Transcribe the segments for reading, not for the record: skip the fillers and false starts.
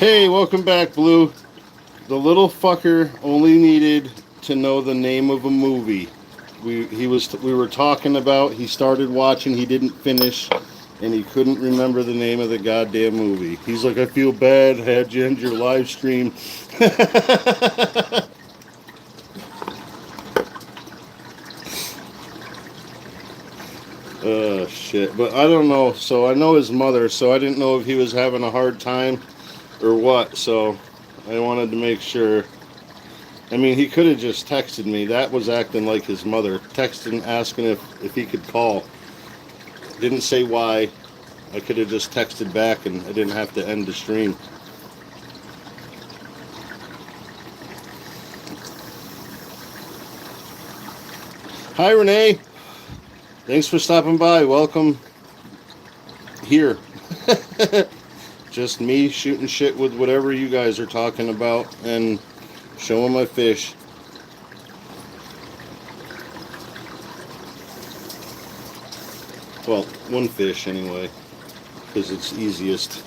Hey, welcome back, Blue. The little fucker only needed to know the name of a movie. We were talking about. He started watching. He didn't finish, and he couldn't remember the name of the goddamn movie. He's like, I feel bad. Had you end your live stream. Shit. But I don't know. So I know his mother. So I didn't know if he was having a hard time or what. So I wanted to make sure. I mean, he could have just texted me. That was acting like his mother. Texting, asking if he could call. Didn't say why. I could have just texted back and I didn't have to end the stream. Hi, Renee. Thanks for stopping by. Welcome here. Just me shooting shit with whatever you guys are talking about and showing my fish. Well, one fish anyway, because it's easiest.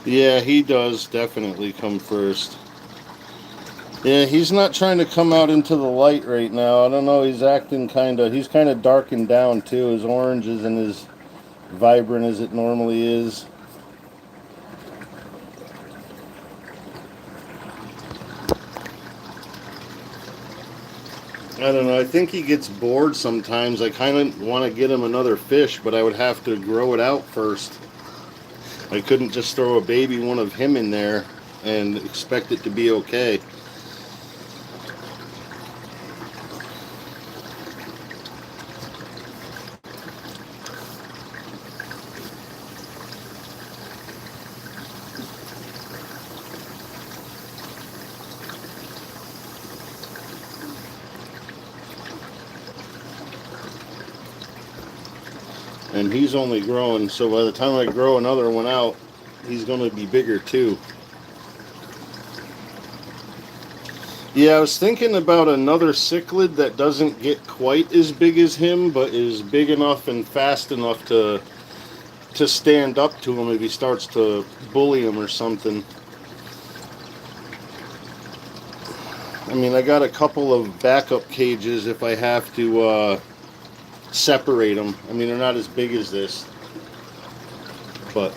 Yeah, he does definitely come first. Yeah, he's not trying to come out into the light right now. I don't know, he's acting he's kind of darkened down too. His orange isn't as vibrant as it normally is. I don't know, I think he gets bored sometimes. I kind of want to get him another fish, but I would have to grow it out first. I couldn't just throw a baby one of him in there and expect it to be okay. And he's only growing, so by the time I grow another one out, he's going to be bigger too. Yeah, I was thinking about another cichlid that doesn't get quite as big as him, but is big enough and fast enough to stand up to him if he starts to bully him or something. I mean, I got a couple of backup cages if I have to separate them. I mean, they're not as big as this, but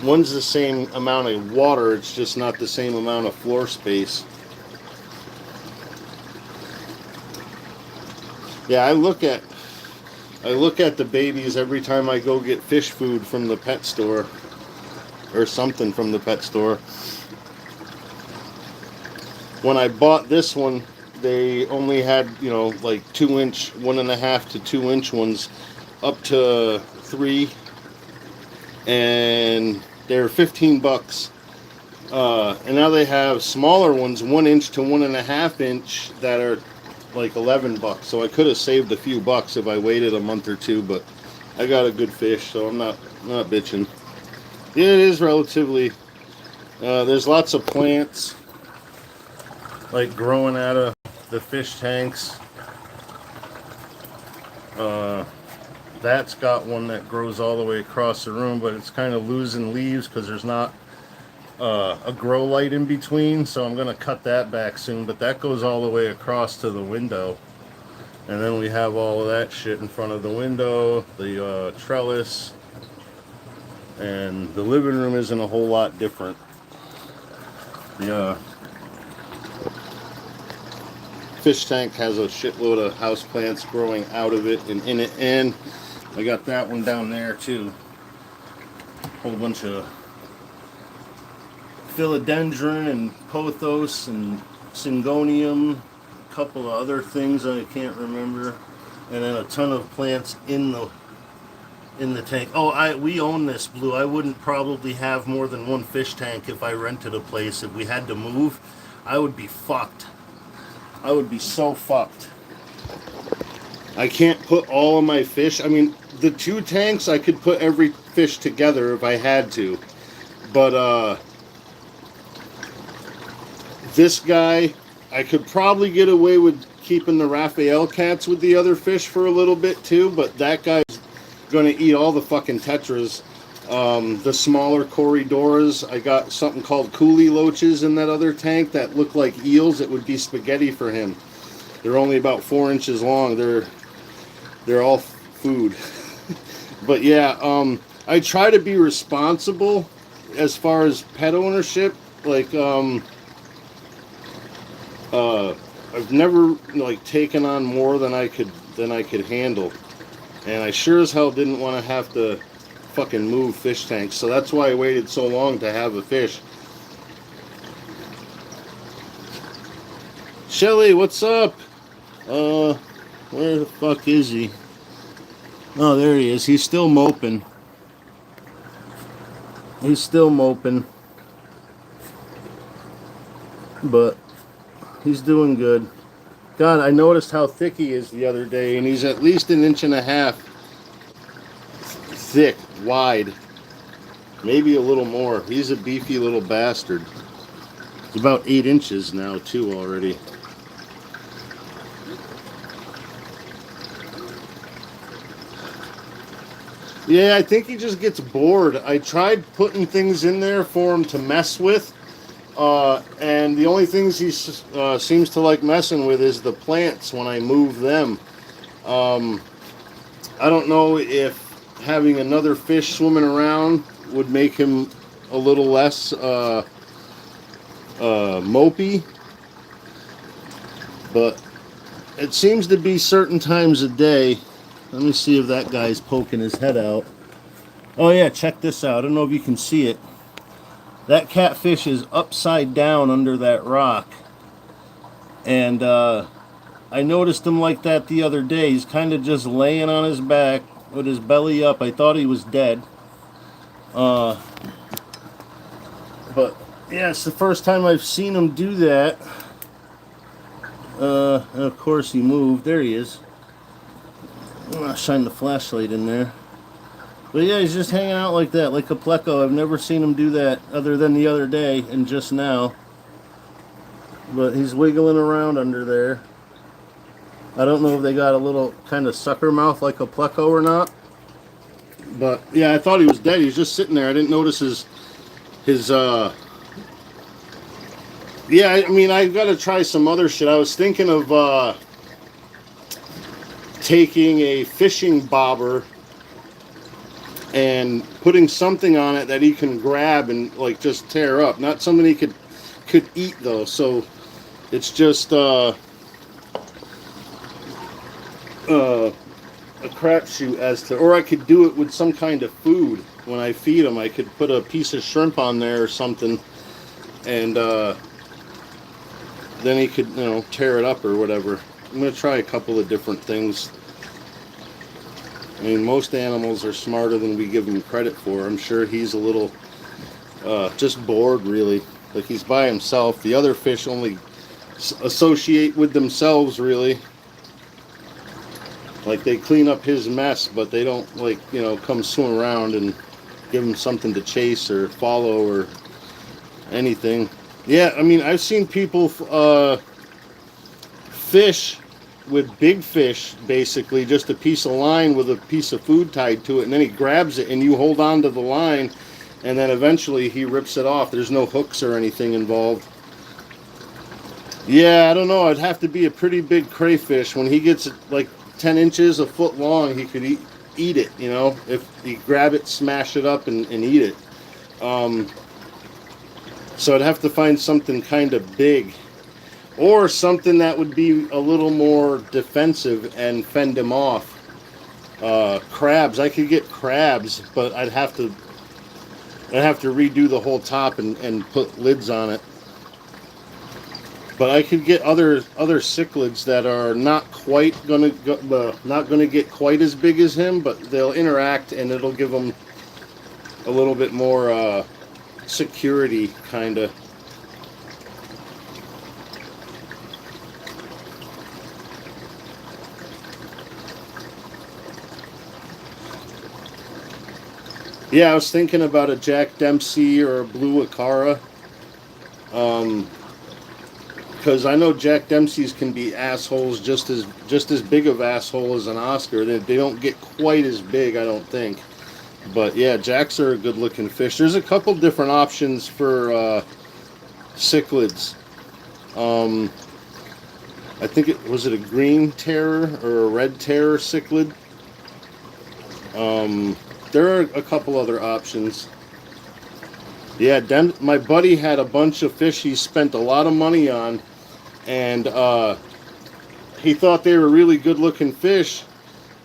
one's the same amount of water, it's just not the same amount of floor space. Yeah, I look at the babies every time I go get fish food from the pet store or something from the pet store. When I bought this one, they only had, like 2-inch, 1.5 to 2-inch ones up to 3, and they're $15. And now they have smaller ones, 1-inch to 1.5-inch, that are like $11. So I could have saved a few bucks if I waited a month or two, but I got a good fish, so I'm not bitching. Yeah, it is relatively. There's lots of plants like growing out of the fish tanks. That's got one that grows all the way across the room, but it's kind of losing leaves because there's not a grow light in between, so I'm going to cut that back soon. But that goes all the way across to the window, and then we have all of that shit in front of the window, the trellis, and the living room isn't a whole lot different. The fish tank has a shitload of houseplants growing out of it and in it, and I got that one down there too. A whole bunch of philodendron and pothos and syngonium, a couple of other things I can't remember, and then a ton of plants in the tank. Oh, we own this, Blue. I wouldn't probably have more than one fish tank if I rented a place. If we had to move, I would be fucked. I would be so fucked. I can't put all of my fish. I mean, the 2 tanks, I could put every fish together if I had to. But, this guy, I could probably get away with keeping the Raphael cats with the other fish for a little bit too, but that guy's going to eat all the fucking tetras. The smaller Corridoras, I got something called coolie loaches in that other tank that look like eels. It would be spaghetti for him. They're only about 4 inches long. They're all food. But yeah, I try to be responsible as far as pet ownership. Like, I've never like taken on more than I could handle, and I sure as hell didn't want to have to fucking move fish tanks. So that's why I waited so long to have a fish. Shelly, what's up? Where the fuck is he? Oh, there he is. He's still moping. He's still moping. But he's doing good. God, I noticed how thick he is the other day, and he's at least 1.5 inches thick, wide. Maybe a little more. He's a beefy little bastard. He's about 8 inches now, too, already. Yeah, I think he just gets bored. I tried putting things in there for him to mess with, and the only things he seems to like messing with is the plants when I move them. I don't know if having another fish swimming around would make him a little less mopey, but it seems to be certain times a day. Let me see if that guy's poking his head out. Oh yeah, check this out. I don't know if you can see it. That catfish is upside down under that rock. And I noticed him like that the other day. He's kind of just laying on his back with his belly up. I thought he was dead. But yeah, it's the first time I've seen him do that. And of course he moved. There he is. I'll shine the flashlight in there. But yeah, he's just hanging out like that, like a pleco. I've never seen him do that other than the other day and just now. But he's wiggling around under there. I don't know if they got a little kind of sucker mouth like a pleco or not. But yeah, I thought he was dead. He's just sitting there. I didn't notice his yeah, I mean, I've got to try some other shit. I was thinking of taking a fishing bobber and putting something on it that he can grab and like just tear up. Not something he could eat though. So it's just a crapshoot as to, or I could do it with some kind of food when I feed him. I could put a piece of shrimp on there or something, and then he could, tear it up or whatever. I'm gonna try a couple of different things. I mean, most animals are smarter than we give them credit for. I'm sure he's a little just bored, really. Like he's by himself. The other fish only associate with themselves, really. Like they clean up his mess, but they don't come swim around and give him something to chase or follow or anything. Yeah, I mean, I've seen people fish with big fish, basically just a piece of line with a piece of food tied to it, and then he grabs it and you hold on to the line, and then eventually he rips it off. There's no hooks or anything involved. Yeah, I don't know. It'd have to be a pretty big crayfish. When he gets like 10 inches, a foot long, he could eat it, if you grab it, smash it up and eat it. So I'd have to find something kind of big, or something that would be a little more defensive and fend him off. Crabs, I could get crabs, but I'd have to redo the whole top and put lids on it. But I could get other cichlids that are not quite gonna get quite as big as him, but they'll interact and it'll give them a little bit more security, kind of. Yeah, I was thinking about a Jack Dempsey or a blue Acara. because I know Jack Dempsey's can be assholes just as big of asshole as an Oscar. They don't get quite as big, I don't think. But yeah, Jacks are a good looking fish. There's a couple different options for cichlids. I think it was it a green terror or a red terror cichlid. There are a couple other options. Yeah, my buddy had a bunch of fish he spent a lot of money on, and he thought they were really good-looking fish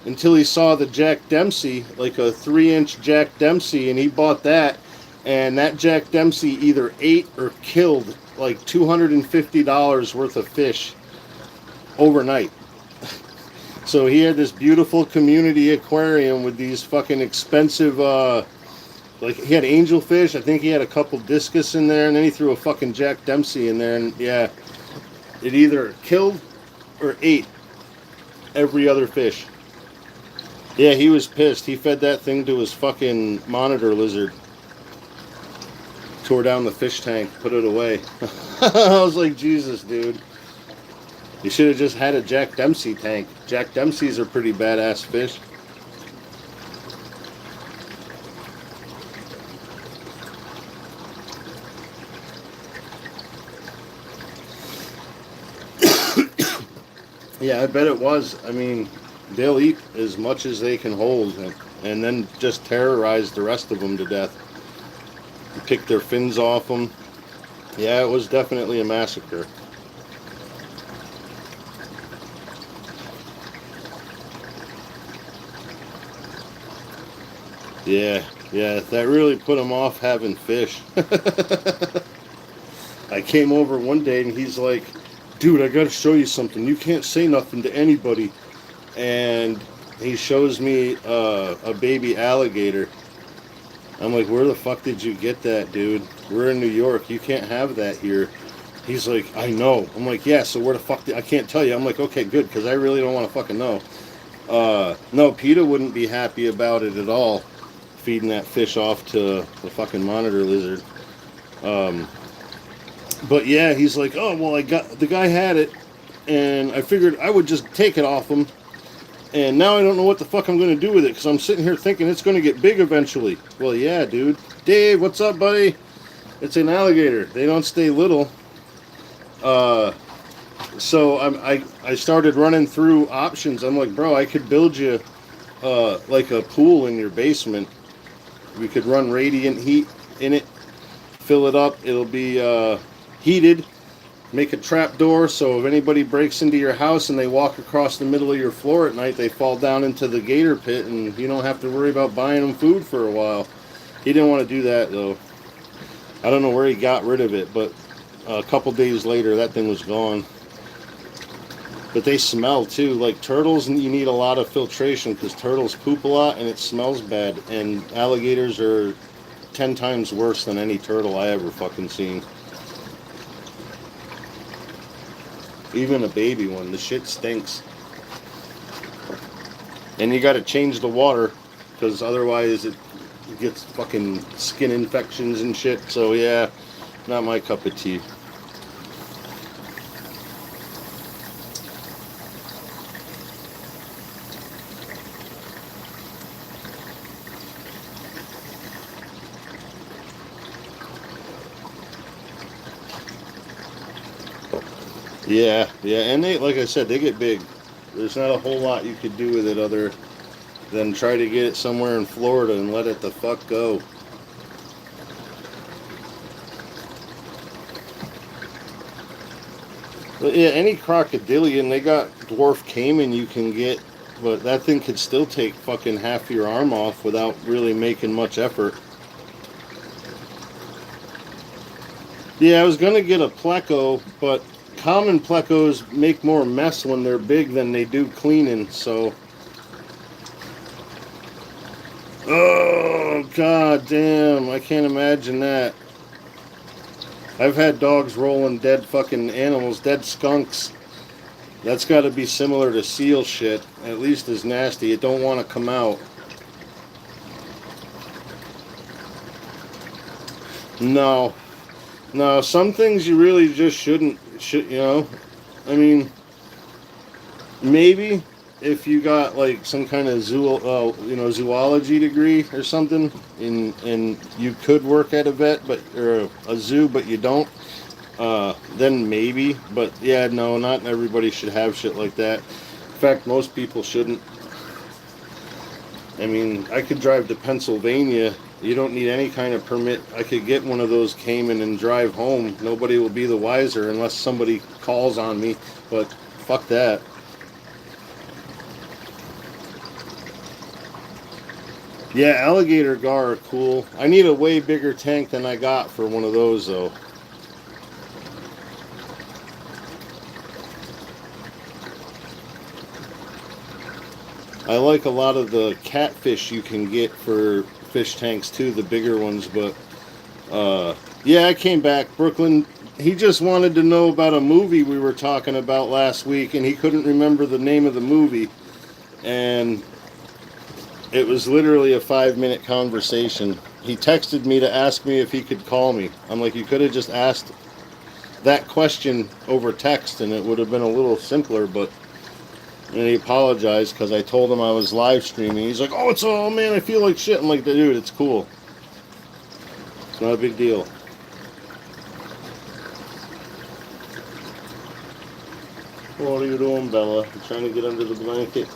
until he saw the Jack Dempsey, like a 3-inch Jack Dempsey, and he bought that, and that Jack Dempsey either ate or killed like $250 worth of fish overnight. So he had this beautiful community aquarium with these fucking expensive, like he had angelfish. I think he had a couple discus in there, and then he threw a fucking Jack Dempsey in there, and yeah, it either killed or ate every other fish. Yeah, he was pissed. He fed that thing to his fucking monitor lizard. Tore down the fish tank, put it away. I was like, Jesus, dude. You should have just had a Jack Dempsey tank. Jack Dempseys are pretty badass fish. Yeah, I bet it was. I mean, they'll eat as much as they can hold and then just terrorize the rest of them to death. Pick their fins off them. Yeah, it was definitely a massacre. Yeah, that really put him off having fish. I came over one day and he's like, dude, I gotta show you something. You can't say nothing to anybody. And he shows me a baby alligator. I'm like, where the fuck did you get that, dude? We're in New York. You can't have that here. He's like, I know. I'm like, yeah, so where the fuck I can't tell you. I'm like, okay, good, because I really don't want to fucking know. No, PETA wouldn't be happy about it at all, feeding that fish off to the fucking monitor lizard. But yeah, he's like, oh, well, the guy had it, and I figured I would just take it off him, and now I don't know what the fuck I'm going to do with it, because I'm sitting here thinking it's going to get big eventually. Well, yeah, dude. Dave, what's up, buddy? It's an alligator. They don't stay little. So I started running through options. I'm like, bro, I could build you like a pool in your basement. We could run radiant heat in it, fill it up. It'll be heated. Make a trap door so if anybody breaks into your house and they walk across the middle of your floor at night, they fall down into the gator pit and you don't have to worry about buying them food for a while. He didn't want to do that though. I don't know where he got rid of it, but a couple days later that thing was gone. But they smell too. Like turtles, you need a lot of filtration because turtles poop a lot and it smells bad. And alligators are 10 times worse than any turtle I ever fucking seen. Even a baby one, the shit stinks. And you gotta change the water because otherwise it gets fucking skin infections and shit. So yeah, not my cup of tea. Yeah, and they, like I said, they get big. There's not a whole lot you could do with it other than try to get it somewhere in Florida and let it the fuck go. But yeah, any crocodilian, they got dwarf caiman you can get, but that thing could still take fucking half your arm off without really making much effort. Yeah, I was gonna get a pleco, but common plecos make more mess when they're big than they do cleaning, so. Oh, god damn, I can't imagine that. I've had dogs rolling dead fucking animals, dead skunks. That's gotta be similar to seal shit, at least as nasty. It don't want to come out. No, some things you really just shouldn't should, I mean, maybe if you got like some kind of zoology degree or something, and you could work at a vet, but or a zoo, but you don't, then maybe. But yeah, no, not everybody should have shit like that. In fact, most people shouldn't. I mean, I could drive to Pennsylvania. You don't need any kind of permit. I could get one of those Cayman and drive home. Nobody will be the wiser unless somebody calls on me. But fuck that. Yeah, alligator gar are cool. I need a way bigger tank than I got for one of those, though. I like a lot of the catfish you can get for fish tanks too, the bigger ones. But yeah, I came back. Brooklyn, he just wanted to know about a movie we were talking about last week, and he couldn't remember the name of the movie. And it was literally a 5-minute conversation. He texted me to ask me if he could call me. I'm like, you could have just asked that question over text, and it would have been a little simpler, but... And he apologized because I told him I was live streaming. He's like, oh man, I feel like shit. I'm like, dude, it's cool. It's not a big deal. What are you doing, Bella? You trying to get under the blanket?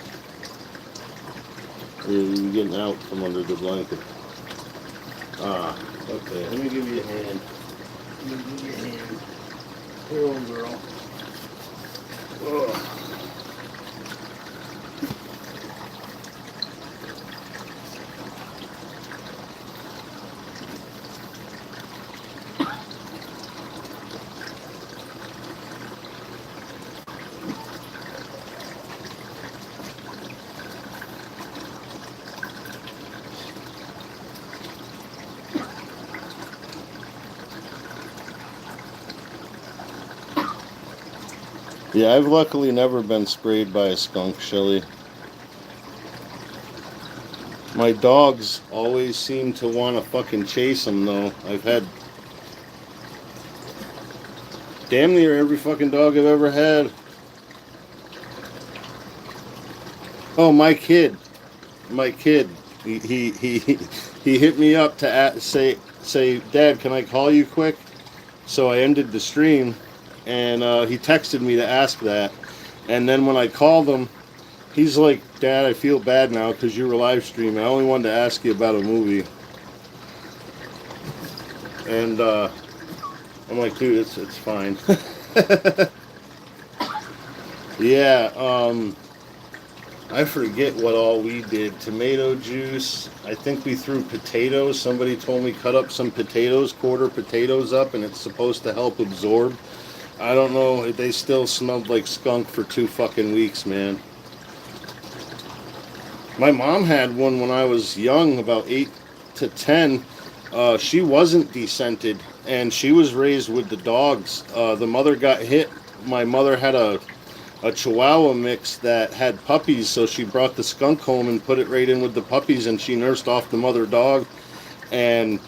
Or are you getting out from under the blanket? Ah, okay. Let me give you a hand. Let me give you a hand. Here, old girl. Ugh. Yeah, I've luckily never been sprayed by a skunk, Shelly. My dogs always seem to want to fucking chase them, though. I've had damn near every fucking dog I've ever had. Oh, my kid. He hit me up to say, Dad, can I call you quick? So I ended the stream. And he texted me to ask that. And then when I called him, he's like, Dad, I feel bad now because you were live streaming. I only wanted to ask you about a movie. And I'm like, dude, it's fine. Yeah, I forget what all we did. Tomato juice. I think we threw potatoes. Somebody told me cut up some potatoes, quarter potatoes up, and it's supposed to help absorb. I don't know. They still smelled like skunk for 2 fucking weeks, man. My mom had one when I was young, about 8 to 10. She wasn't descented, and she was raised with the dogs. The mother got hit. My mother had a Chihuahua mix that had puppies, so she brought the skunk home and put it right in with the puppies, and she nursed off the mother dog. And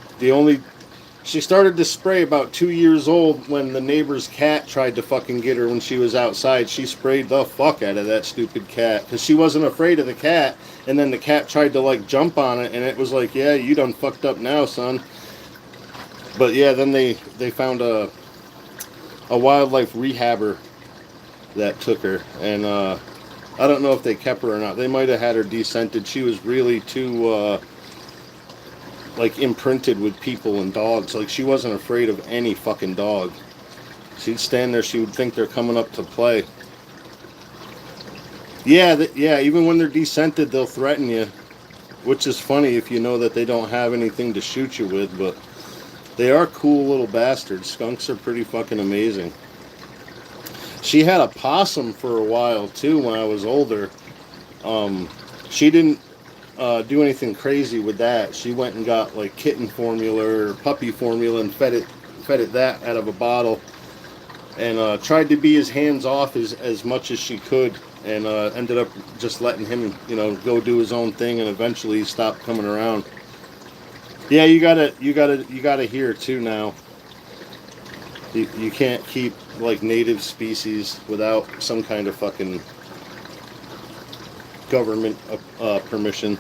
she started to spray about 2 years old when the neighbor's cat tried to fucking get her when she was outside. She sprayed the fuck out of that stupid cat because she wasn't afraid of the cat. And then the cat tried to like jump on it, and it was like, yeah, you done fucked up now, son. But yeah, then they found a wildlife rehabber that took her, and I don't know if they kept her or not. They might have had her descented. She was really too like imprinted with people and dogs. Like she wasn't afraid of any fucking dog. She'd stand there, she would think they're coming up to play. Yeah, even when they're descented, they'll threaten you, which is funny if you know that they don't have anything to shoot you with, but they are cool little bastards. Skunks are pretty fucking amazing. She had a possum for a while too when I was older. She didn't do anything crazy with that. She went and got like kitten formula or puppy formula and fed it that out of a bottle, and tried to be as hands off as much as she could, and ended up just letting him go do his own thing, and eventually he stopped coming around. Yeah, you gotta hear too now. You can't keep like native species without some kind of fucking government permission.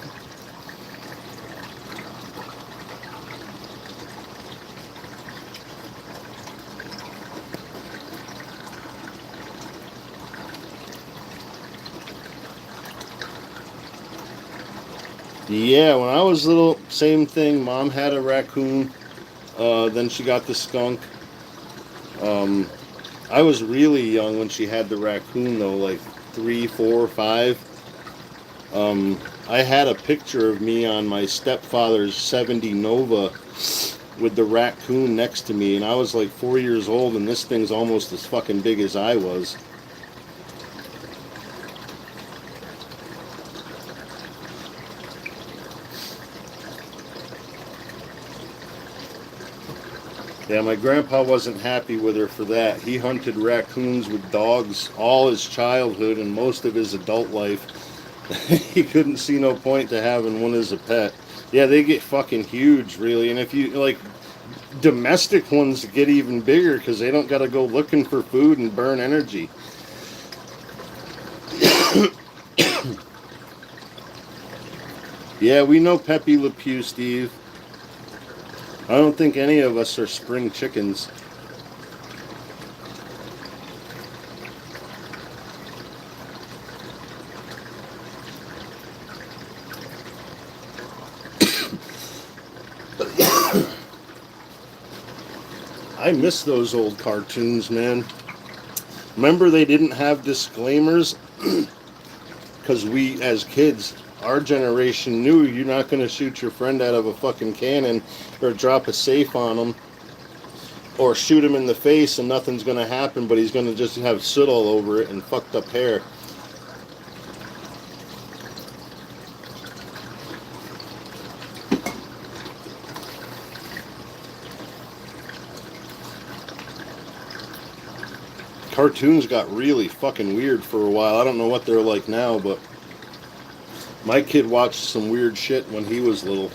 Yeah, when I was little, same thing. Mom had a raccoon. Then she got the skunk. I was really young when she had the raccoon, though, like 3, 4, 5. I had a picture of me on my stepfather's 70 Nova with the raccoon next to me, and I was like 4 years old, and this thing's almost as fucking big as I was. Yeah, my grandpa wasn't happy with her for that. He hunted raccoons with dogs all his childhood and most of his adult life. He couldn't see no point to having one as a pet. Yeah, they get fucking huge, really. And if you, like, domestic ones get even bigger because they don't got to go looking for food and burn energy. Yeah, we know Pepe Le Pew, Steve. I don't think any of us are spring chickens. I miss those old cartoons, man. Remember they didn't have disclaimers? Because we, as kids, our generation knew you're not going to shoot your friend out of a fucking cannon or drop a safe on him or shoot him in the face and nothing's going to happen, but he's going to just have soot all over it and fucked up hair. Cartoons got really fucking weird for a while. I don't know what they're like now, but my kid watched some weird shit when he was little.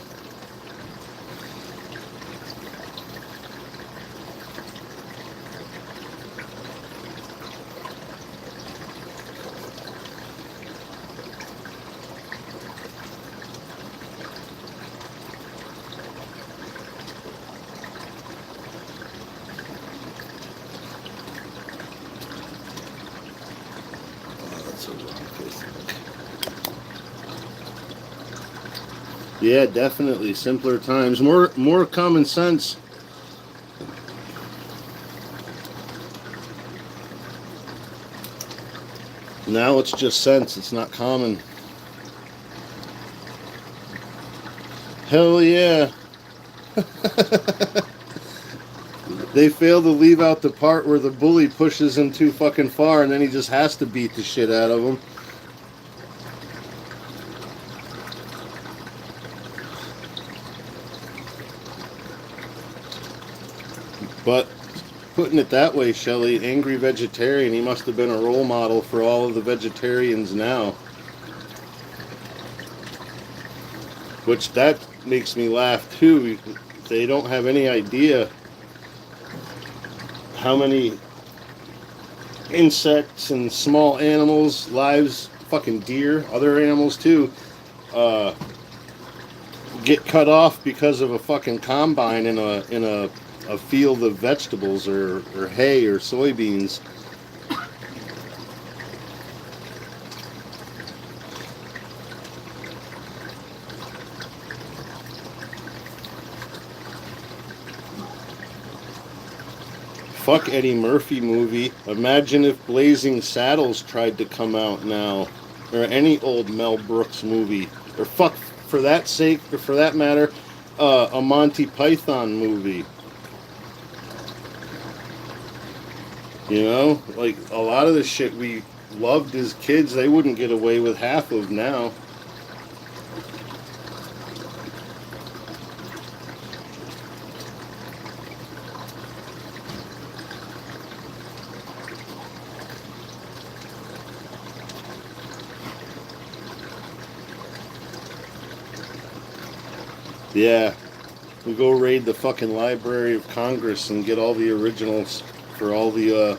Yeah, definitely. Simpler times. More common sense. Now it's just sense. It's not common. Hell yeah. They fail to leave out the part where the bully pushes him too fucking far and then he just has to beat the shit out of him. But putting it that way, Shelley, angry vegetarian, he must have been a role model for all of the vegetarians now. Which that makes me laugh too. They don't have any idea how many insects and small animals, lives, fucking deer, other animals too, get cut off because of a fucking combine in a field of vegetables or hay or soybeans. Fuck Eddie Murphy movie. Imagine if Blazing Saddles tried to come out now. Or any old Mel Brooks movie. Or fuck, for that sake, or for that matter, a Monty Python movie. You know? Like, a lot of the shit we loved as kids, they wouldn't get away with half of now. Yeah. We go raid the fucking Library of Congress and get all the originals for all the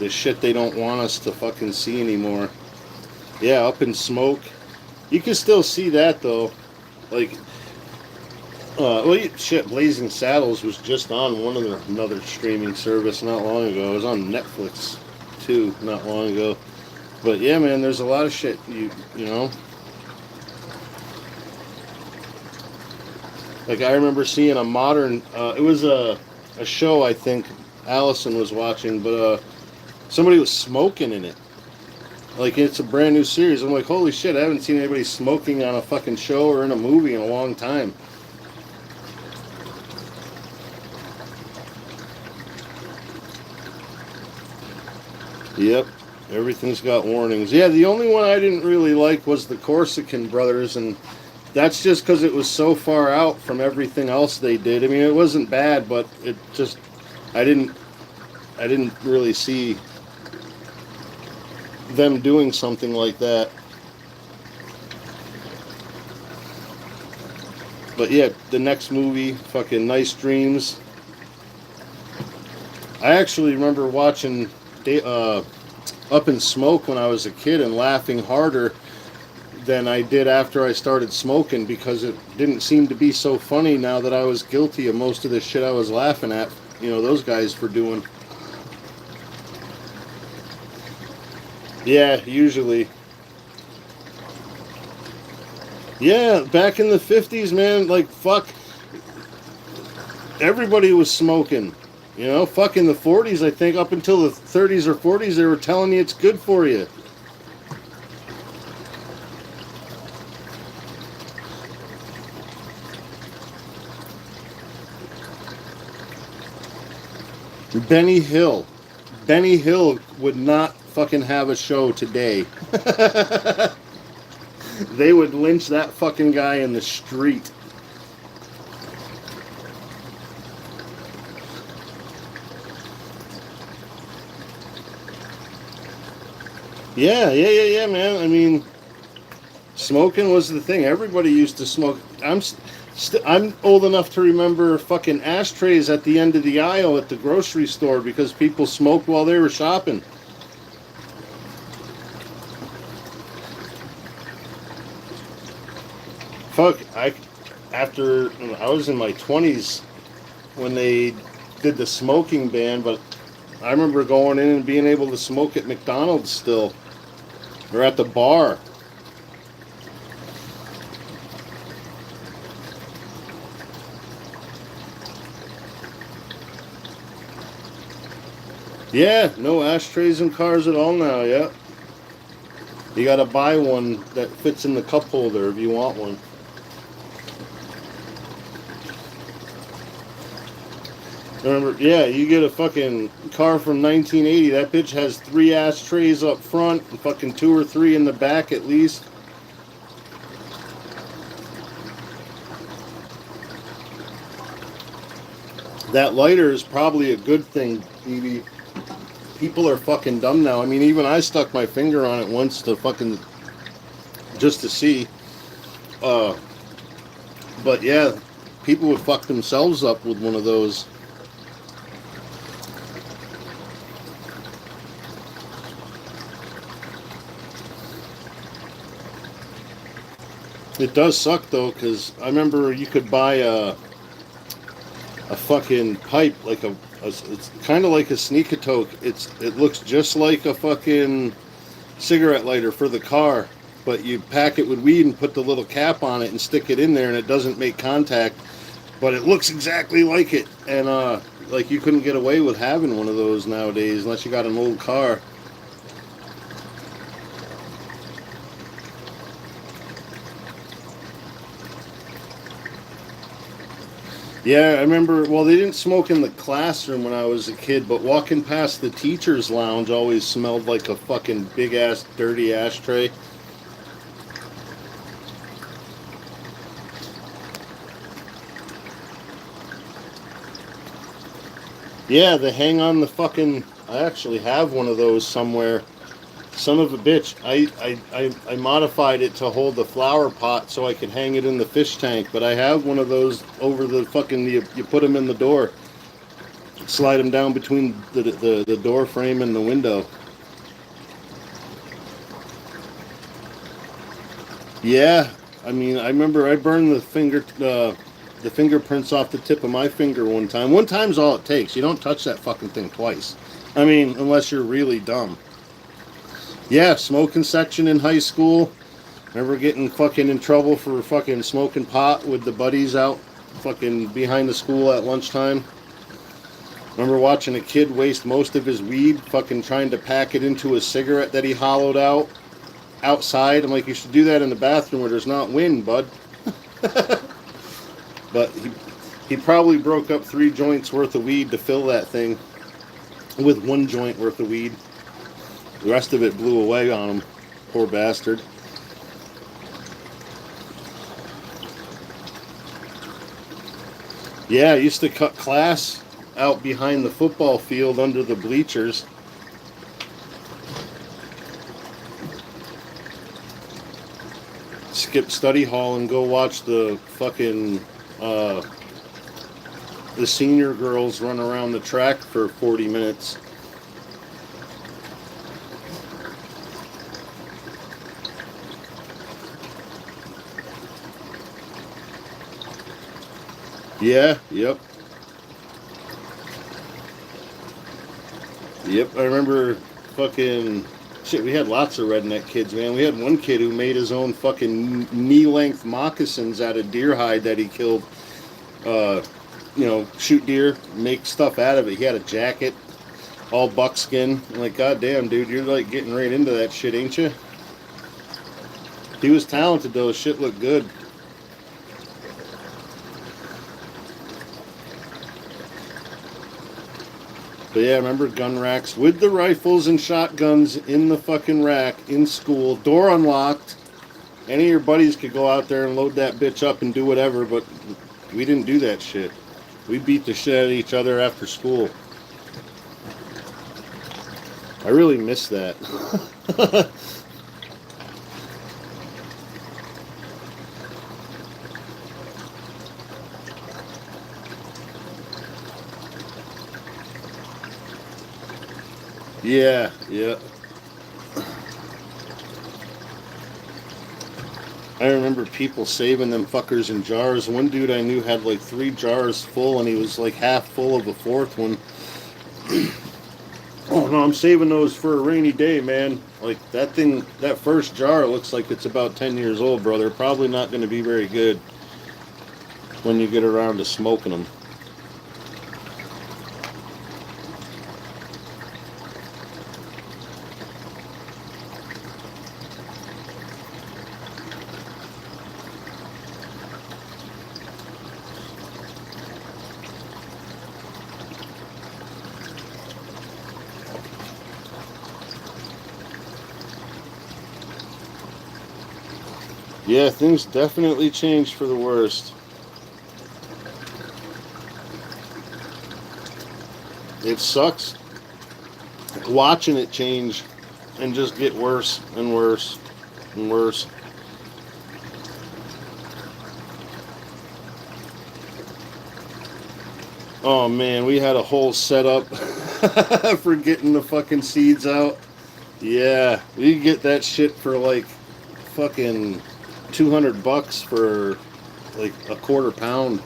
shit they don't want us to fucking see anymore. Yeah, Up in Smoke. You can still see that though. Like, shit, Blazing Saddles was just on another streaming service not long ago. It was on Netflix too, not long ago. But yeah, man, there's a lot of shit. You know. Like I remember seeing a modern. It was a show I think Allison was watching, but somebody was smoking in it. Like it's a brand new series. I'm like, holy shit! I haven't seen anybody smoking on a fucking show or in a movie in a long time. Yep, everything's got warnings. Yeah, the only one I didn't really like was the Corsican Brothers, and that's just because it was so far out from everything else they did. I mean, it wasn't bad, but it just I didn't really see them doing something like that. But yeah, the next movie, fucking Nice Dreams. I actually remember watching Up in Smoke when I was a kid and laughing harder than I did after I started smoking because it didn't seem to be so funny now that I was guilty of most of the shit I was laughing at, those guys for doing. Yeah, usually. Yeah, back in the 50s, man, like, fuck. Everybody was smoking. Fuck in the 40s, I think, up until the 30s or 40s, they were telling you it's good for you. Benny Hill. Benny Hill would not fucking have a show today. They would lynch that fucking guy in the street. Yeah, man. I mean, smoking was the thing. Everybody used to smoke. I'm old enough to remember fucking ashtrays at the end of the aisle at the grocery store because people smoked while they were shopping. Fuck, after I was in my 20s when they did the smoking ban, but I remember going in and being able to smoke at McDonald's still, or at the bar. Yeah, no ashtrays in cars at all now, yeah. You gotta buy one that fits in the cup holder if you want one. Remember, yeah, you get a fucking car from 1980, that bitch has 3 ashtrays up front and fucking 2 or 3 in the back at least. That lighter is probably a good thing, Evie. People are fucking dumb now. I mean, even I stuck my finger on it once to fucking, just to see. But yeah, people would fuck themselves up with one of those. It does suck though, because I remember you could buy a fucking pipe, like it's kind of like a sneakatoke. It looks just like a fucking cigarette lighter for the car, but you pack it with weed and put the little cap on it and stick it in there, and it doesn't make contact, but it looks exactly like it. And like you couldn't get away with having one of those nowadays unless you got an old car. Yeah, I remember, well, they didn't smoke in the classroom when I was a kid, but walking past the teacher's lounge always smelled like a fucking big-ass dirty ashtray. Yeah, they hang on the fucking, I actually have one of those somewhere. Son of a bitch. I modified it to hold the flower pot so I could hang it in the fish tank, but I have one of those over the fucking, you put them in the door, slide them down between the door frame and the window. Yeah, I mean, I remember I burned the fingerprints off the tip of my finger one time. One time's all it takes. You don't touch that fucking thing twice. I mean, unless you're really dumb. Yeah, smoking section in high school. Remember getting fucking in trouble for fucking smoking pot with the buddies out fucking behind the school at lunchtime. Remember watching a kid waste most of his weed fucking trying to pack it into a cigarette that he hollowed out outside. I'm like, you should do that in the bathroom where there's not wind, bud. But he probably broke up 3 joints worth of weed to fill that thing with 1 joint worth of weed. The rest of it blew away on him. Poor bastard. Yeah, I used to cut class out behind the football field under the bleachers. Skip study hall and go watch the fucking the senior girls run around the track for 40 minutes. Yeah, yep. Yep, I remember fucking shit, we had lots of redneck kids, man. We had one kid who made his own fucking knee-length moccasins out of deer hide that he killed. Shoot deer, make stuff out of it. He had a jacket, all buckskin. I'm like, God damn, dude, you're like getting right into that shit, ain't you? He was talented though, his shit looked good. But yeah, I remember gun racks with the rifles and shotguns in the fucking rack in school, door unlocked. Any of your buddies could go out there and load that bitch up and do whatever, but we didn't do that shit. We beat the shit out of each other after school. I really miss that. Yeah, yeah. I remember people saving them fuckers in jars. One dude I knew had like 3 jars full and he was like half full of a 4th one. Oh no, I'm saving those for a rainy day, man. Like that thing, that first jar looks like it's about 10 years old, brother. Probably not going to be very good when you get around to smoking them. Yeah, things definitely changed for the worst. It sucks watching it change and just get worse and worse and worse. Oh man, we had a whole setup for getting the fucking seeds out. Yeah, we get that shit for like fucking $200 for like a quarter pound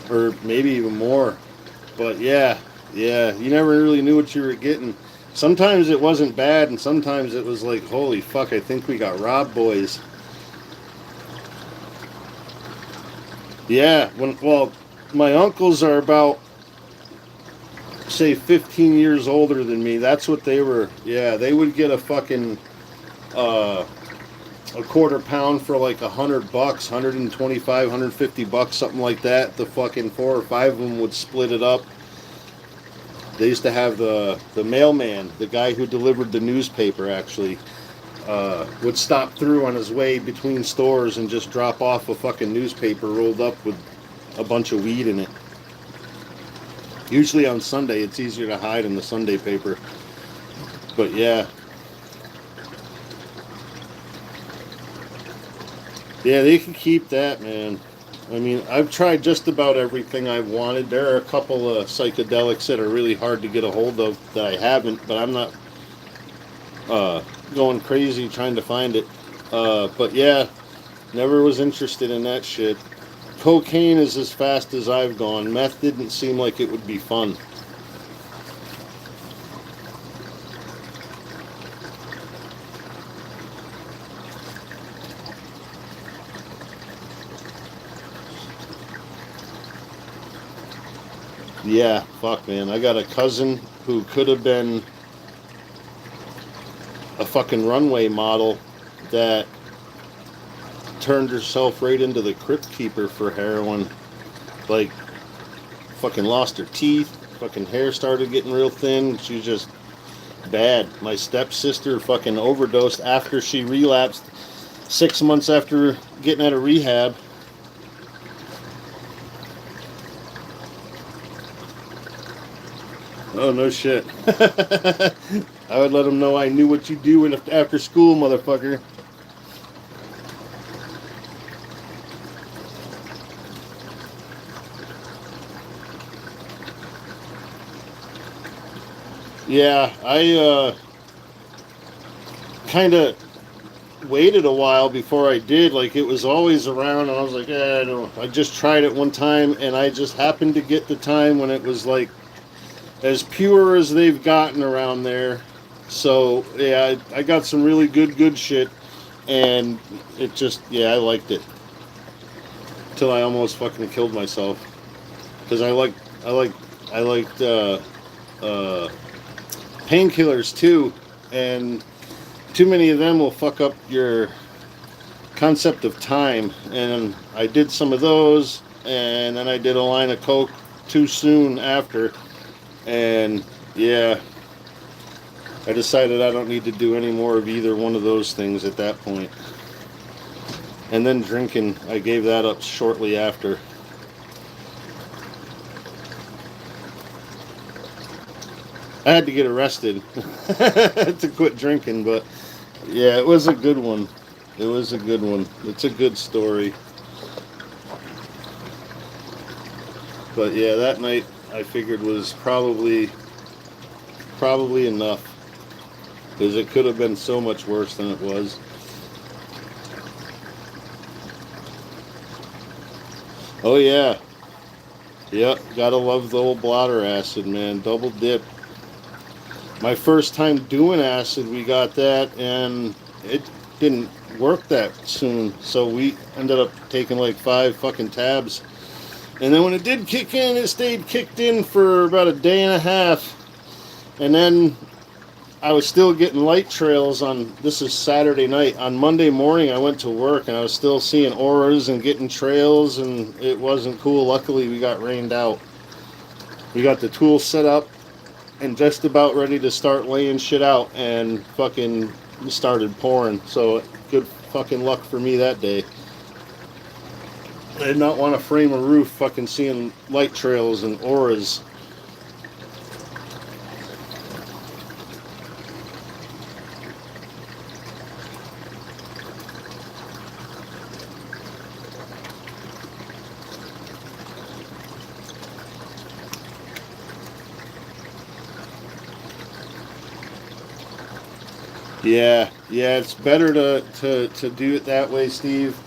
or maybe even more. But yeah, you never really knew what you were getting. Sometimes it wasn't bad and sometimes it was like, holy fuck, I think we got robbed, boys. Yeah, my uncles are about say 15 years older than me. That's what they were. Yeah, they would get a fucking a quarter pound for like $100, $125, $150, something like that. The fucking 4 or 5 of them would split it up. They used to have the mailman, the guy who delivered the newspaper actually, would stop through on his way between stores and just drop off a fucking newspaper rolled up with a bunch of weed in it. Usually on Sunday, it's easier to hide in the Sunday paper. But yeah. Yeah, they can keep that, man. I mean, I've tried just about everything I've wanted. There are a couple of psychedelics that are really hard to get a hold of that I haven't, but I'm not uh, going crazy trying to find it. But yeah, never was interested in that shit. Cocaine is as fast as I've gone. Meth didn't seem like it would be fun. Yeah, fuck, man. I got a cousin who could have been a fucking runway model that turned herself right into the crypt keeper for heroin. Like, fucking lost her teeth. Fucking hair started getting real thin. She was just bad. My stepsister fucking overdosed after she relapsed 6 months after getting out of rehab. Oh, no shit. I would let them know I knew what you do after school, motherfucker. Yeah, I kind of waited a while before I did. Like, it was always around, and I was like, no. I just tried it one time, and I just happened to get the time when it was like as pure as they've gotten around there. So yeah, I got some really good shit, and it just, yeah, I liked it till I almost fucking killed myself because I like I liked uh, painkillers too, and too many of them will fuck up your concept of time. And I did some of those, and then I did a line of coke too soon after, and yeah, I decided I don't need to do any more of either one of those things at that point. And then drinking, I gave that up shortly after. I had to get arrested to quit drinking, but yeah, it was a good one. It was a good one. It's a good story. But yeah, that night I figured was probably enough because it could have been so much worse than it was. Oh yeah, yep. Gotta love the old blotter acid, man. Double dip. My first time doing acid, we got that, and it didn't work that soon. So we ended up taking like 5 fucking tabs. And then when it did kick in, it stayed kicked in for about a day and a half. And then I was still getting light trails on, this is Saturday night. On Monday morning, I went to work and I was still seeing auras and getting trails, and it wasn't cool. Luckily, we got rained out. We got the tools set up and just about ready to start laying shit out, and fucking started pouring. So good fucking luck for me that day. I did not want to frame a roof fucking seeing light trails and auras. Yeah, it's better to do it that way, Steve.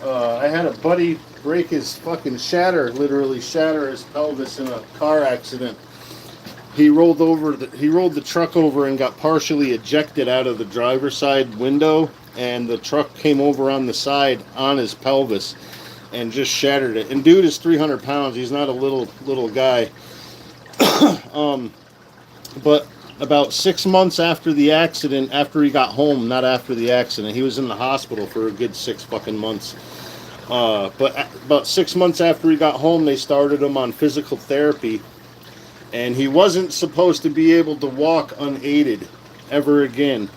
I had a buddy break his fucking literally shatter his pelvis in a car accident. He rolled the truck over and got partially ejected out of the driver's side window, and the truck came over on the side on his pelvis and just shattered it. And dude is 300 pounds. He's not a little guy. But about 6 months after the accident, after he got home, not after the accident, he was in the hospital for a good 6 fucking months. But about 6 months after he got home, they started him on physical therapy, and he wasn't supposed to be able to walk unaided ever again.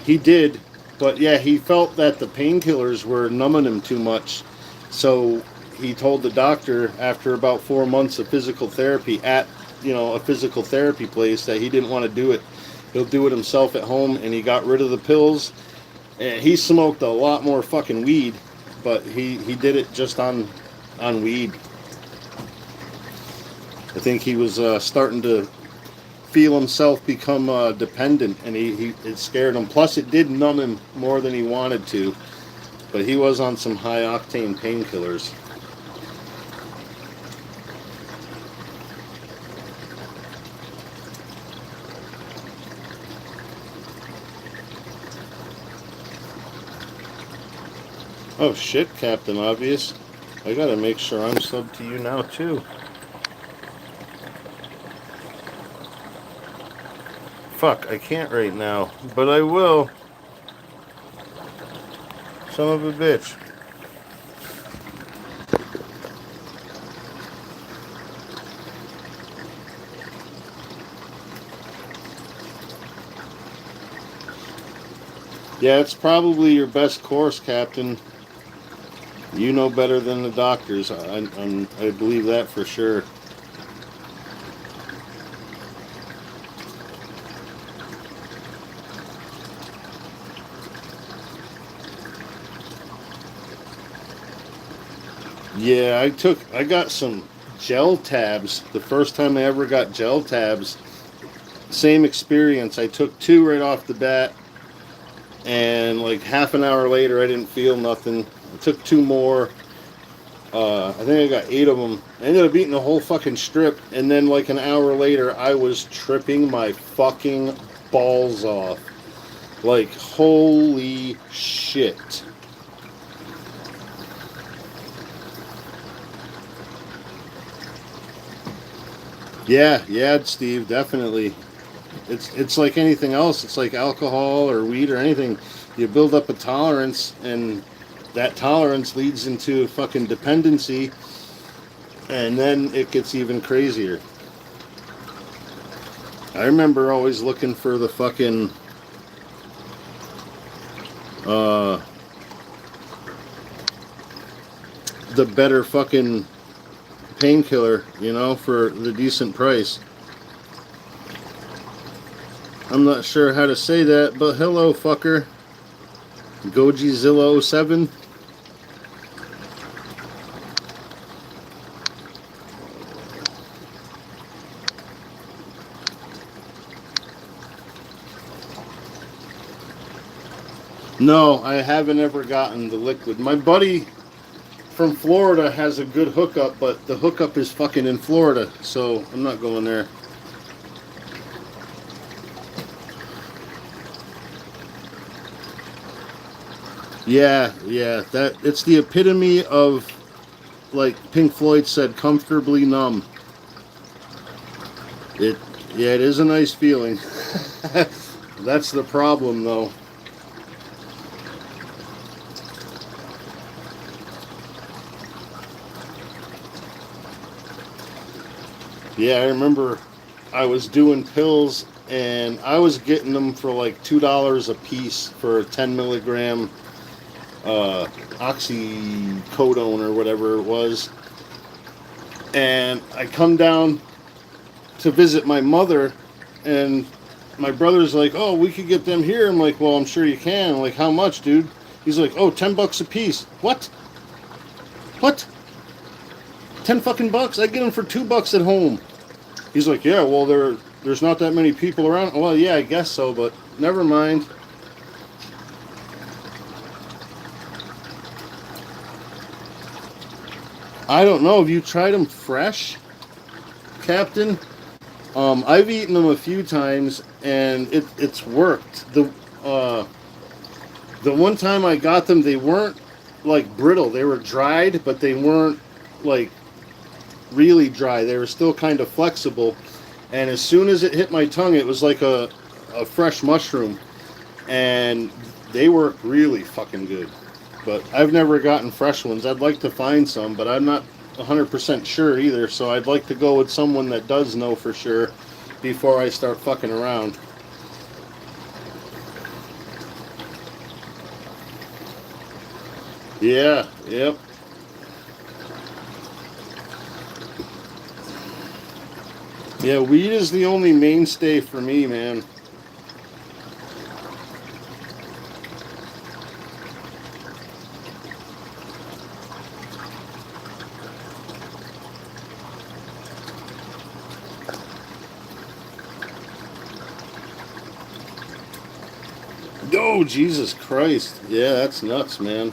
He did, but yeah, he felt that the painkillers were numbing him too much. So he told the doctor after about 4 months of physical therapy at a physical therapy place that he didn't want to do it. He'll do it himself at home, and he got rid of the pills, And he smoked a lot more fucking weed, but he did it just on weed. I think he was starting to feel himself become dependent, and it scared him. Plus, it did numb him more than he wanted to. But he was on some high octane painkillers. Oh shit, Captain Obvious. I gotta make sure I'm subbed to you now too. Fuck, I can't right now, but I will. Son of a bitch. Yeah, it's probably your best course, Captain. You know better than the doctors. I believe that for sure. Yeah, I got some gel tabs. The first time I ever got gel tabs, same experience. I took 2 right off the bat, and like half an hour later, I didn't feel nothing. I took 2 more. I think I got 8 of them. I ended up eating the whole fucking strip, and then like an hour later, I was tripping my fucking balls off. Like, holy shit. Yeah, Steve, definitely. It's like anything else. It's like alcohol or weed or anything. You build up a tolerance, and that tolerance leads into fucking dependency, and then it gets even crazier. I remember always looking for the fucking the better fucking painkiller, for the decent price. I'm not sure how to say that, but hello, fucker. Gojizilla07. No, I haven't ever gotten the liquid. My buddy from Florida has a good hookup, but the hookup is fucking in Florida, so I'm not going there. Yeah, that it's the epitome of, like Pink Floyd said, comfortably numb. It is a nice feeling. That's the problem, though. Yeah, I remember I was doing pills, and I was getting them for like $2 a piece for a 10 milligram oxycodone or whatever it was. And I come down to visit my mother, and my brother's like, "Oh, we could get them here." I'm like, "Well, I'm sure you can." I'm like, "How much, dude?" He's like, "Oh, $10 a piece." What? 10 fucking bucks? I get them for $2 at home. He's like, "Yeah, well, there's not that many people around." Well, yeah, I guess so, but never mind. I don't know. Have you tried them fresh, Captain? I've eaten them a few times, and it's worked. The one time I got them, they weren't like brittle. They were dried, but they weren't like really dry. They were still kind of flexible. And as soon as it hit my tongue, it was like a fresh mushroom, and they work really fucking good. But I've never gotten fresh ones. I'd like to find some, but I'm not 100% sure either, so I'd like to go with someone that does know for sure before I start fucking around. Yeah, yep. Yeah, weed is the only mainstay for me, man. Oh, Jesus Christ. Yeah, that's nuts, man.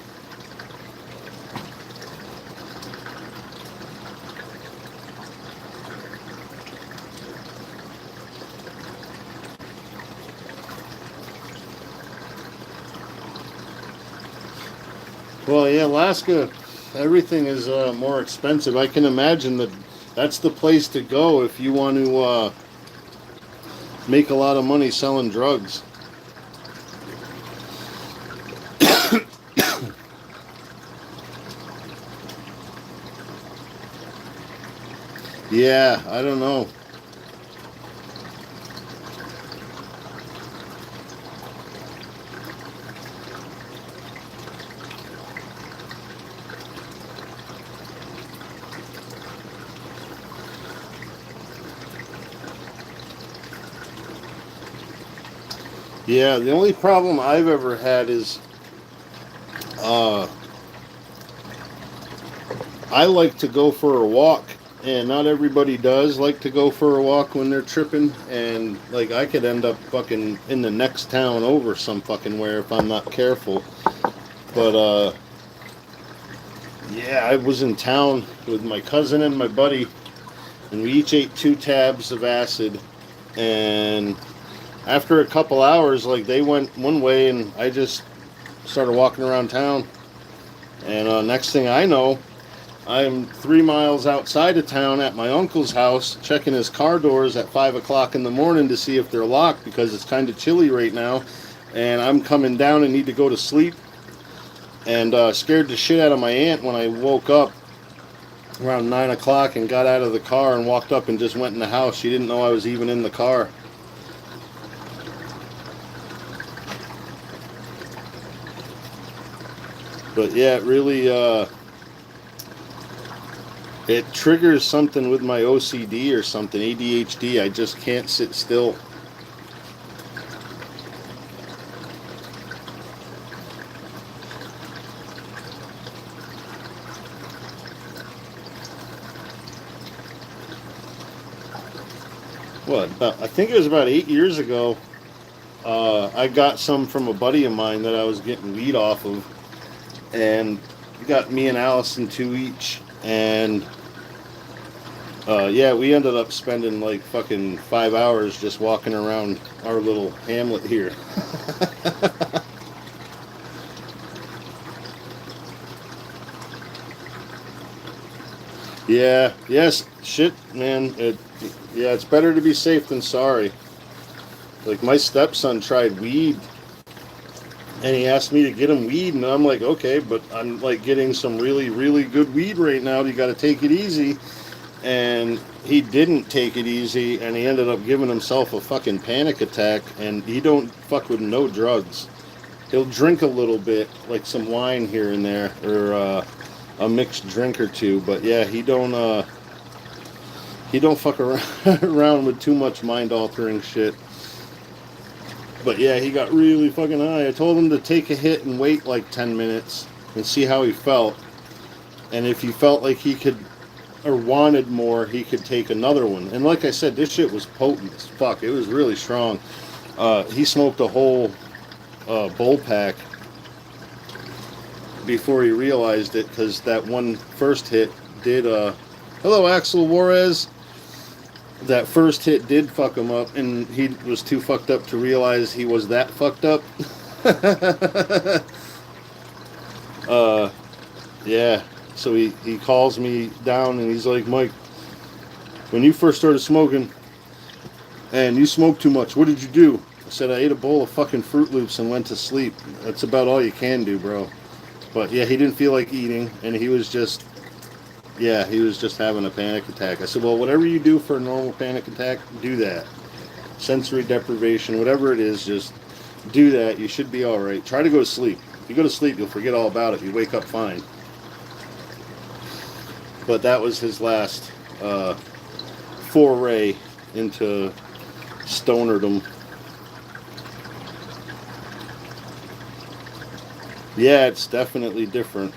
Well, yeah, Alaska, everything is more expensive. I can imagine that that's the place to go if you want to make a lot of money selling drugs. Yeah, I don't know. Yeah, the only problem I've ever had is uh, I like to go for a walk, and not everybody does like to go for a walk when they're tripping. And like, I could end up fucking in the next town over some fucking where if I'm not careful. But yeah, I was in town with my cousin and my buddy, and we each ate 2 tabs of acid. And after a couple hours, like they went one way, and I just started walking around town. And next thing I know, I'm 3 miles outside of town at my uncle's house, checking his car doors at 5 o'clock in the morning to see if they're locked because it's kind of chilly right now. And I'm coming down and need to go to sleep. And scared the shit out of my aunt when I woke up around 9 o'clock and got out of the car and walked up and just went in the house. She didn't know I was even in the car. But yeah, it really it triggers something with my OCD or something, ADHD. I just can't sit still. What? I think it was about 8 years ago. I got some from a buddy of mine that I was getting weed off of, and got me and Allison 2 each. And yeah, we ended up spending like fucking 5 hours just walking around our little hamlet here. Yeah, yes, shit, man. Yeah, it's better to be safe than sorry. Like my stepson tried weed, and he asked me to get him weed, and I'm like, okay, but I'm like getting some really, really good weed right now. You got to take it easy. And he didn't take it easy, and he ended up giving himself a fucking panic attack. And he don't fuck with no drugs. He'll drink a little bit, like some wine here and there, or a mixed drink or two. But yeah, he don't fuck around with too much mind altering shit. But yeah, he got really fucking high. I told him to take a hit and wait like 10 minutes and see how he felt. And if he felt like he could or wanted more, he could take another one. And like I said, this shit was potent as fuck. It was really strong. He smoked a whole bowl pack before he realized it, because that one first hit did hello Axel Juarez, that first hit did fuck him up, and he was too fucked up to realize he was that fucked up. Yeah, so he calls me down and he's like, Mike, when you first started smoking and you smoked too much, what did you do? I said, I ate a bowl of fucking Fruit Loops and went to sleep. That's about all you can do, bro. But yeah, he didn't feel like eating, and he was just having a panic attack. I said, well, whatever you do for a normal panic attack, do that. Sensory deprivation, whatever it is, just do that. You should be all right. Try to go to sleep. If you go to sleep, you'll forget all about it. You wake up fine. But that was his last foray into stonerdom. Yeah, it's definitely different.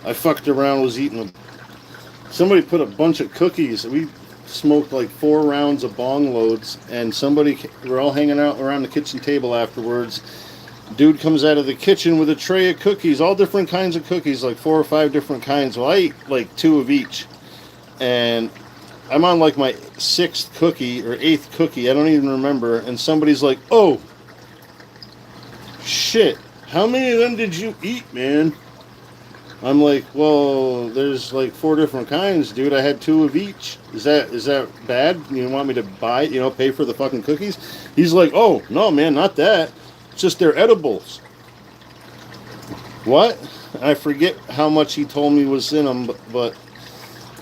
I fucked around, was eating somebody put a bunch of cookies. We smoked like 4 rounds of bong loads, and we're all hanging out around the kitchen table afterwards, Dude comes out of the kitchen with a tray of cookies, all different kinds of cookies, like 4 or 5 different kinds. Well, I eat like 2 of each. And I'm on like my 6th cookie or 8th cookie. I don't even remember. And somebody's like, oh, shit. How many of them did you eat, man? I'm like, well, there's like 4 different kinds, dude. I had 2 of each. Is that bad? You want me to buy, pay for the fucking cookies? He's like, oh, no, man, not that. It's just they're edibles. What? I forget how much he told me was in them, but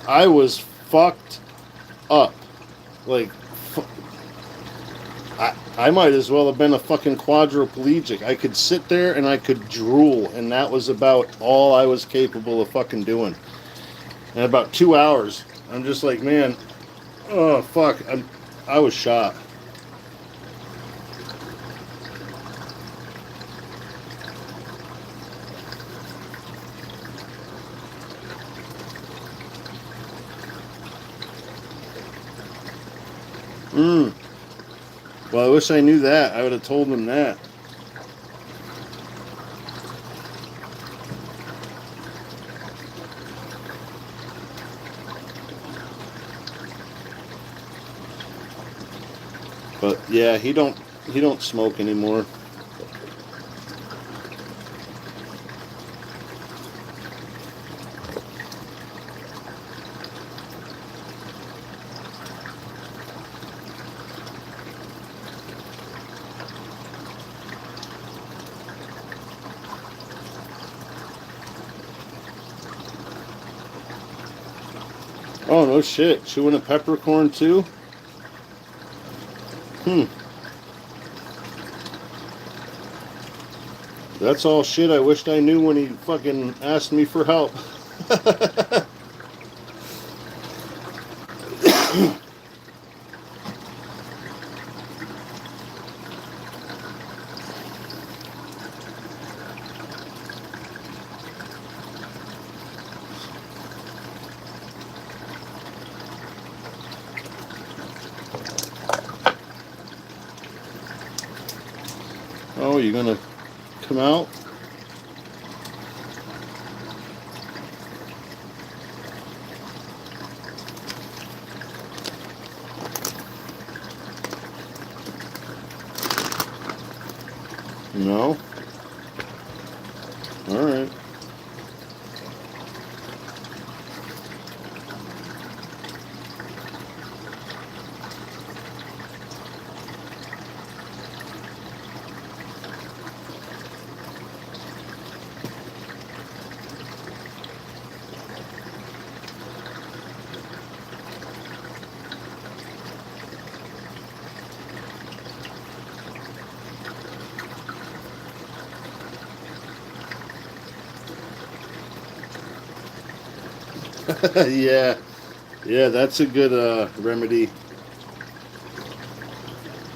I was fucked up. Like, I might as well have been a fucking quadriplegic. I could sit there and I could drool, and that was about all I was capable of fucking doing. And about 2 hours, I'm just like, man, oh fuck, I was shot. Well, I wish I knew that. I would have told him that. But yeah, he don't smoke anymore. Oh, no shit. Chewing a peppercorn too? That's all shit I wished I knew when he fucking asked me for help. Oh, you gonna come out? No? Alright. Yeah. Yeah, that's a good remedy.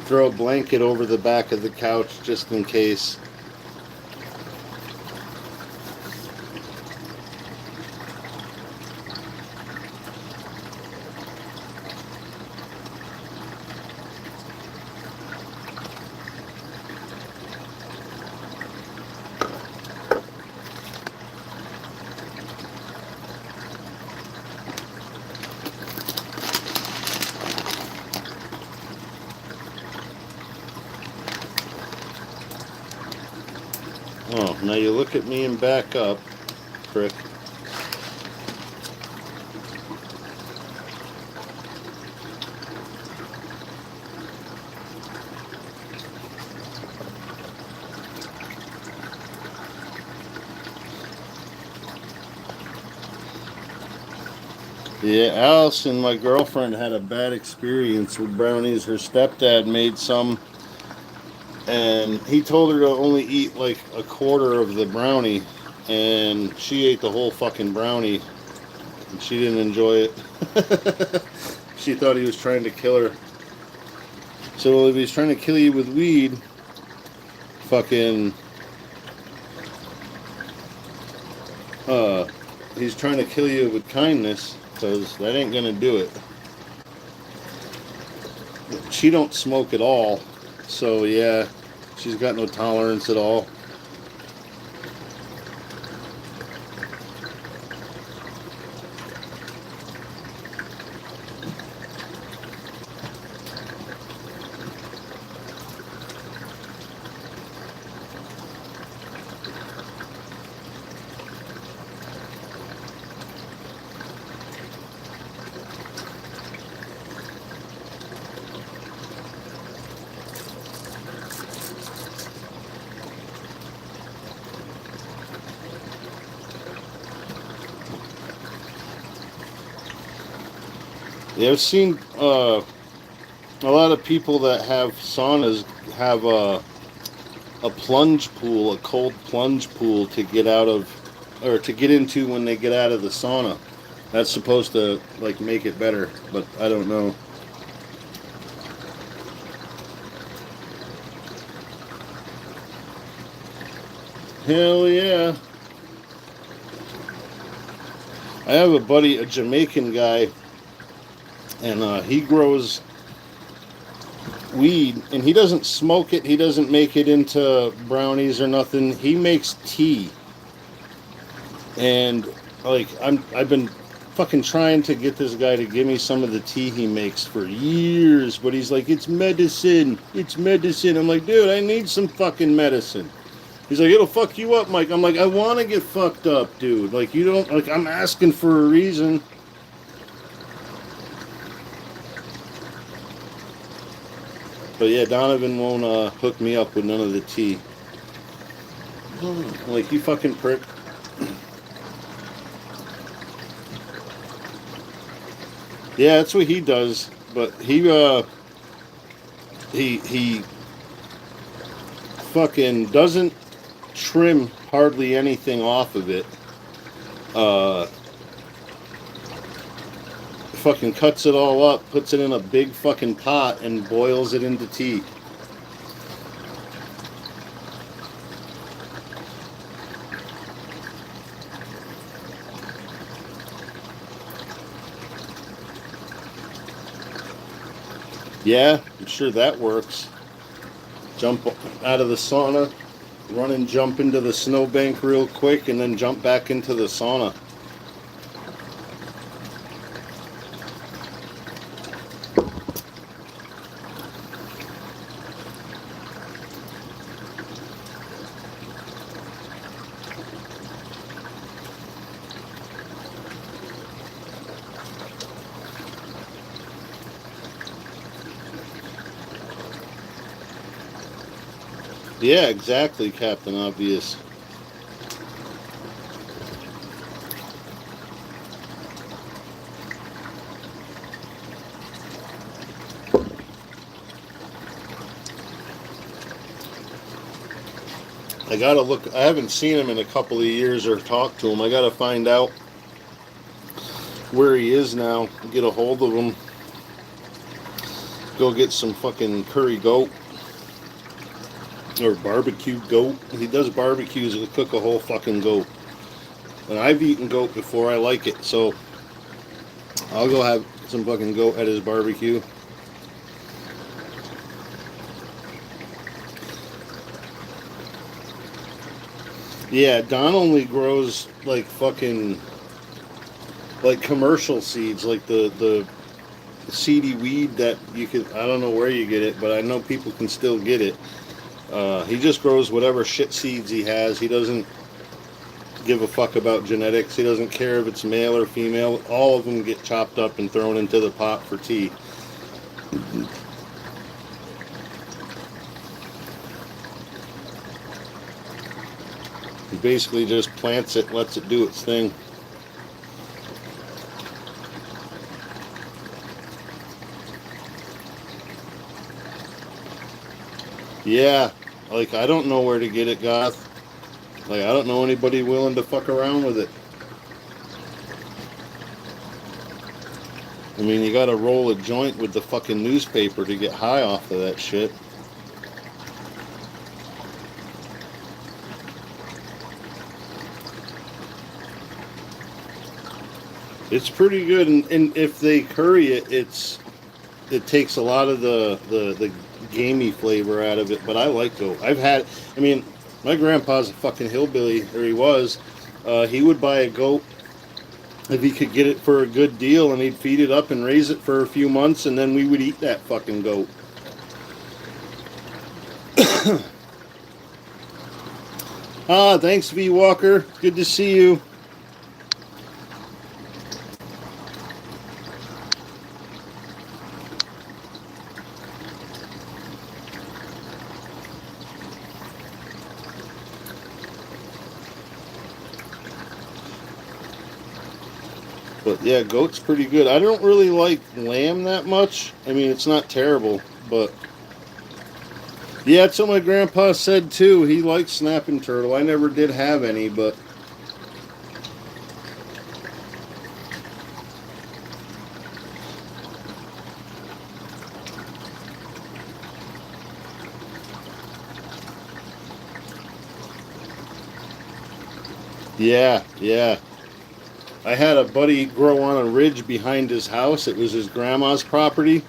Throw a blanket over the back of the couch just in case. Oh, now you look at me and back up, prick. Yeah, Allison, my girlfriend, had a bad experience with brownies. Her stepdad made some, and he told her to only eat like a quarter of the brownie, and she ate the whole fucking brownie, and she didn't enjoy it. She thought he was trying to kill her. So if he's trying to kill you with weed, fucking, he's trying to kill you with kindness, because that ain't gonna do it. She don't smoke at all, so yeah, She's got no tolerance at all. Yeah, I've seen a lot of people that have saunas have a plunge pool, a cold plunge pool to get out of, or to get into when they get out of the sauna. That's supposed to like make it better, but I don't know. Hell yeah. I have a buddy, a Jamaican guy, and he grows weed, and he doesn't smoke it. He doesn't make it into brownies or nothing. He makes tea, and like I've been fucking trying to get this guy to give me some of the tea he makes for years, but he's like, it's medicine. It's medicine. I'm like, dude, I need some fucking medicine. He's like, it'll fuck you up, Mike. I'm like, I want to get fucked up, dude. Like, you don't, like, I'm asking for a reason. But yeah, Donovan won't hook me up with none of the tea. Like, you fucking prick. Yeah, that's what he does. But he fucking doesn't trim hardly anything off of it. Fucking cuts it all up, puts it in a big fucking pot, and boils it into tea. Yeah, I'm sure that works. Jump out of the sauna, run and jump into the snowbank real quick, and then jump back into the sauna. Yeah, exactly, Captain Obvious. I gotta look. I haven't seen him in a couple of years or talked to him. I gotta find out where he is now. Get a hold of him. Go get some fucking curry goat. Or barbecue goat. He does barbecues. He'll cook a whole fucking goat. And I've eaten goat before. I like it. So I'll go have some fucking goat at his barbecue. Yeah, Don only grows like fucking like commercial seeds, like the seedy weed that you can. I don't know where you get it, but I know people can still get it. He just grows whatever shit seeds he has. He doesn't give a fuck about genetics. He doesn't care if it's male or female. All of them get chopped up and thrown into the pot for tea. He basically just plants it, lets it do its thing. Yeah, like I don't know where to get it, Goth. Like I don't know anybody willing to fuck around with it. I mean, you gotta roll a joint with the fucking newspaper to get high off of that shit. It's pretty good, and if they curry it, it takes a lot of the gamey flavor out of it, but I like goat. I mean, my grandpa's a fucking hillbilly, or he was. He would buy a goat if he could get it for a good deal, and he'd feed it up and raise it for a few months, and then we would eat that fucking goat. Thanks, V Walker. Good to see you. But yeah, goat's pretty good. I don't really like lamb that much. I mean, it's not terrible, but yeah, that's what my grandpa said too. He likes snapping turtle. I never did have any, but yeah. I had a buddy grow on a ridge behind his house. It was his grandma's property,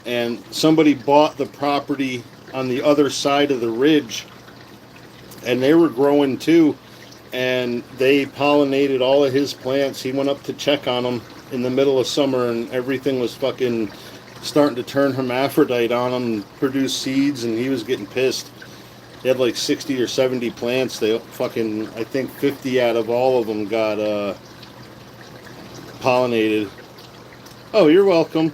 and somebody bought the property on the other side of the ridge, and they were growing too, and they pollinated all of his plants. He went up to check on them in the middle of summer, and everything was fucking starting to turn hermaphrodite on them and produce seeds, and he was getting pissed. He had like 60 or 70 plants. They fucking, I think 50 out of all of them got pollinated. Oh, you're welcome.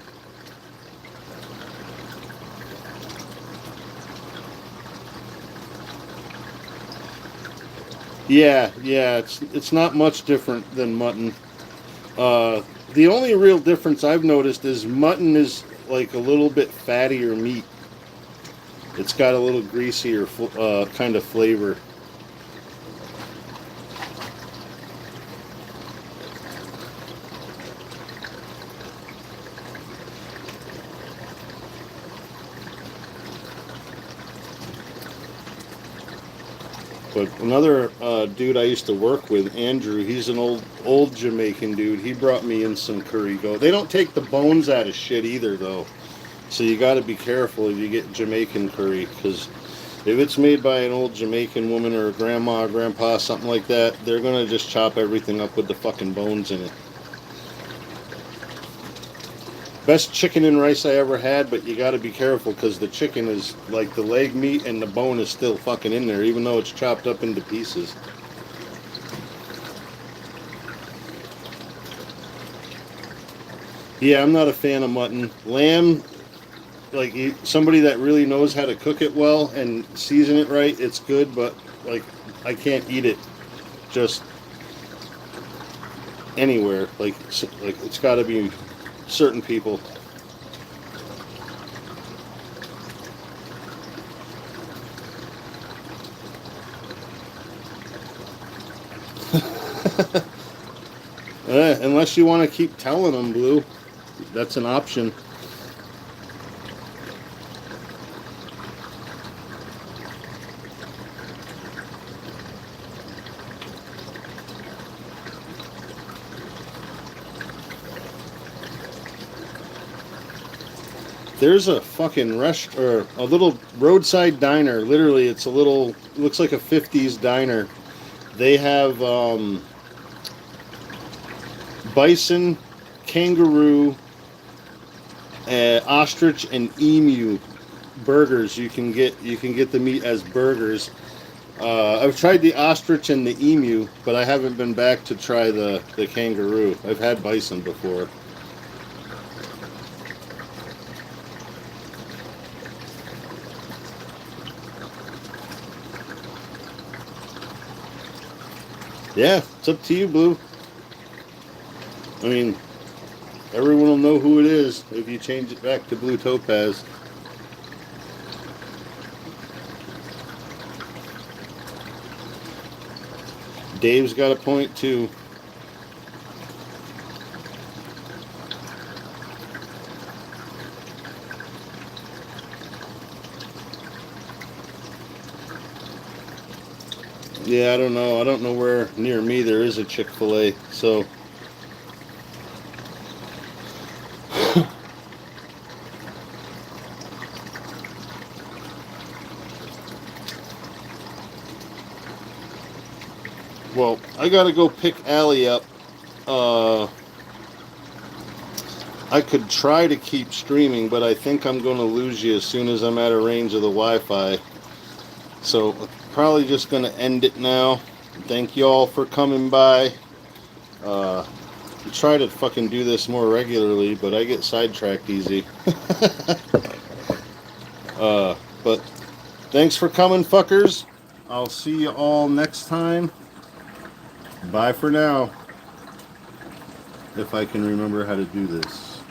Yeah, it's not much different than mutton. The only real difference I've noticed is mutton is like a little bit fattier meat. It's got a little greasier kind of flavor. But another dude I used to work with, Andrew, he's an old Jamaican dude. He brought me in some curry goat. They don't take the bones out of shit either, though. So you got to be careful if you get Jamaican curry, because if it's made by an old Jamaican woman or a grandma or grandpa, something like that, they're going to just chop everything up with the fucking bones in it. Best chicken and rice I ever had, but you got to be careful because the chicken is like the leg meat and the bone is still fucking in there, even though it's chopped up into pieces. Yeah, I'm not a fan of mutton. Lamb, like somebody that really knows how to cook it well and season it right, it's good, but like I can't eat it just anywhere. Like it's got to be certain people. Unless you want to keep telling them, Blue, that's an option. There's a fucking or a little roadside diner. Literally, it's a little, looks like a 50s diner. They have bison, kangaroo, ostrich, and emu burgers. You can get the meat as burgers. I've tried the ostrich and the emu, but I haven't been back to try the kangaroo. I've had bison before. Yeah, it's up to you, Blue. I mean, everyone will know who it is if you change it back to Blue Topaz. Dave's got a point, too. Yeah, I don't know. I don't know where near me there is a Chick-fil-A, so... Well, I gotta go pick Allie up. I could try to keep streaming, but I think I'm going to lose you as soon as I'm at a range of the Wi-Fi. So, probably just going to end it now. Thank you all for coming by. I try to fucking do this more regularly, but I get sidetracked easy. But thanks for coming, fuckers. I'll see you all next time. Bye for now. If I can remember how to do this.